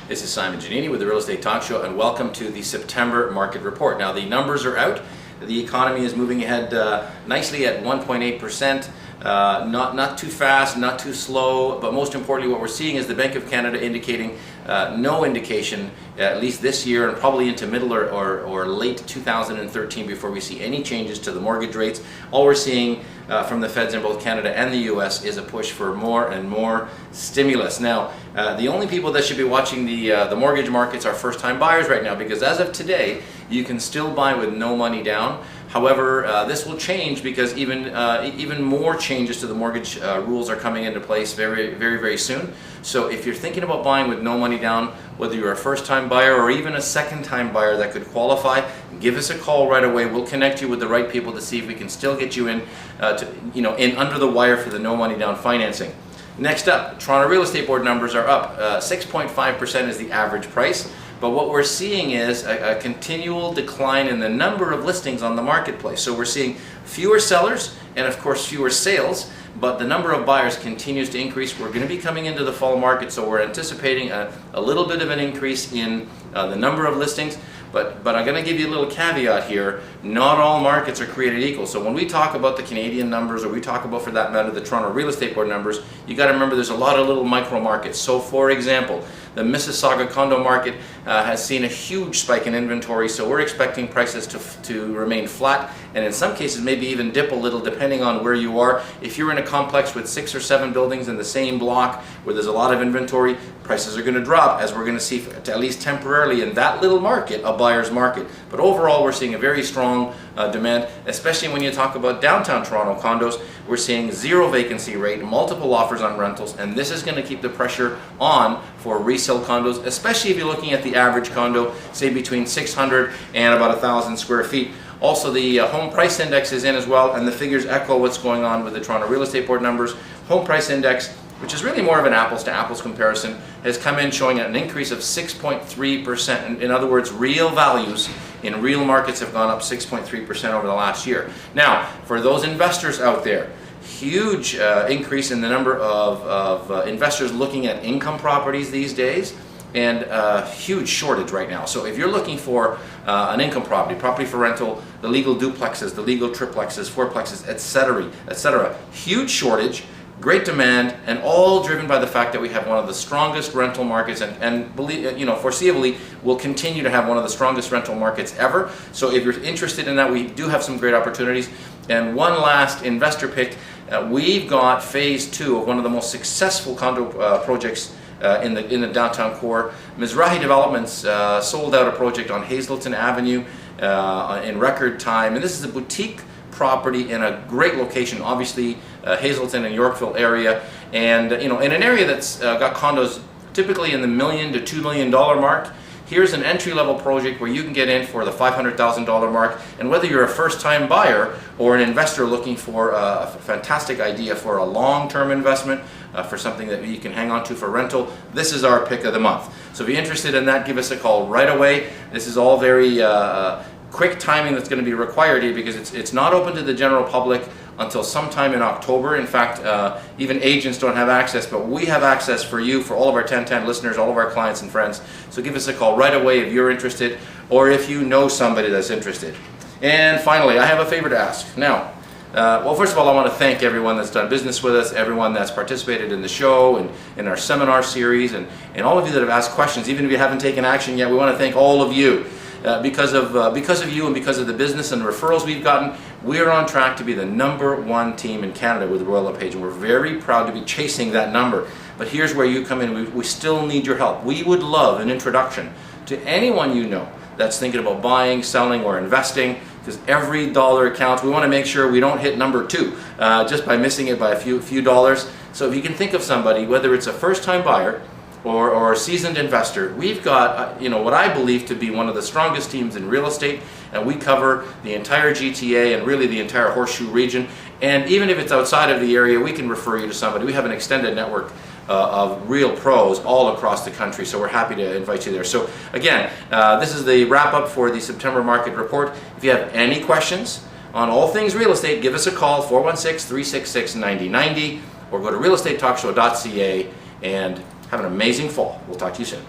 This is Simon Giannini with the Real Estate Talk Show, and welcome to the September Market Report. Now, the numbers are out. The economy is moving ahead nicely at 1.8%. Not too fast, not too slow, but most importantly, what we're seeing is the Bank of Canada indicating no indication, at least this year and probably into middle or late 2013 before we see any changes to the mortgage rates. All we're seeing from the feds in both Canada and the US is a push for more and more stimulus. Now, the only people that should be watching the mortgage markets are first-time buyers right now, because as of today, you can still buy with no money down. However, this will change because even more changes to the mortgage rules are coming into place very soon. So if you're thinking about buying with no money down, whether you're a first-time buyer or even a second-time buyer that could qualify, give us a call right away. We'll connect you with the right people to see if we can still get you in under the wire for the no money down financing. Next up, Toronto Real Estate Board numbers are up. 6.5% is the average price. But what we're seeing is a continual decline in the number of listings on the marketplace. So we're seeing fewer sellers and of course fewer sales, but the number of buyers continues to increase. We're going to be coming into the fall market, so we're anticipating a little bit of an increase in the number of listings. But I'm going to give you a little caveat here. Not all markets are created equal. So when we talk about the Canadian numbers, or we talk about, for that matter, the Toronto Real Estate Board numbers, you got to remember there's a lot of little micro markets. So for example, the Mississauga condo market has seen a huge spike in inventory, so we're expecting prices to remain flat, and in some cases maybe even dip a little depending on where you are. If you're in a complex with 6 or 7 buildings in the same block where there's a lot of inventory, prices are going to drop, as we're going to see at least temporarily in that little market, a buyer's market. But overall, we're seeing a very strong demand, especially when you talk about downtown Toronto condos. We're seeing 0 vacancy rate, multiple offers on rentals, and this is going to keep the pressure on for resale condos, especially if you're looking at the average condo, say between 600 and about 1,000 square feet. Also, the home price index is in as well, and the figures echo what's going on with the Toronto Real Estate Board numbers. Home price index, which is really more of an apples to apples comparison, has come in showing an increase of 6.3%. In other words, real values in real markets have gone up 6.3% over the last year. Now, for those investors out there, huge increase in the number of investors looking at income properties these days, and a huge shortage right now. So if you're looking for an income property for rental, the legal duplexes, the legal triplexes, fourplexes, etc., huge shortage, great demand, and all driven by the fact that we have one of the strongest rental markets, and foreseeably will continue to have one of the strongest rental markets ever. So if you're interested in that, we do have some great opportunities. And one last investor pick, we've got phase 2 of one of the most successful condo projects in the downtown core. Mizrahi Developments sold out a project on Hazelton Avenue in record time, and this is a boutique property in a great location, obviously Hazelton and Yorkville area, and in an area that's got condos typically in the $1 million to $2 million mark. Here's an entry-level project where you can get in for the $500,000 mark, and whether you're a first-time buyer or an investor looking for a fantastic idea for a long-term investment, for something that you can hang on to for rental, this is our pick of the month. So if you're interested in that, give us a call right away. This is all very quick timing that's going to be required here, because it's not open to the general public until sometime in October. In fact, even agents don't have access, but we have access for you, for all of our 1010 listeners, all of our clients and friends. So give us a call right away if you're interested, or if you know somebody that's interested. And finally, I have a favor to ask. Now, well, first of all, I want to thank everyone that's done business with us, everyone that's participated in the show and in our seminar series, and all of you that have asked questions. Even if you haven't taken action yet, we want to thank all of you. Because of you and because of the business and referrals we've gotten, we're on track to be the #1 team in Canada with Royal LePage, and we're very proud to be chasing that number. But here's where you come in. We still need your help. We would love an introduction to anyone you know that's thinking about buying, selling, or investing, because every dollar counts. We want to make sure we don't hit number 2 just by missing it by a few dollars. So if you can think of somebody, whether it's a first-time buyer or a seasoned investor, we've got what I believe to be one of the strongest teams in real estate, and we cover the entire GTA and really the entire Horseshoe region. And even if it's outside of the area, we can refer you to somebody. We have an extended network of real pros all across the country, so we're happy to invite you there. So again, this is the wrap up for the September Market Report. If you have any questions on all things real estate, give us a call, 416-366-9090, or go to realestatetalkshow.ca, and have an amazing fall. We'll talk to you soon.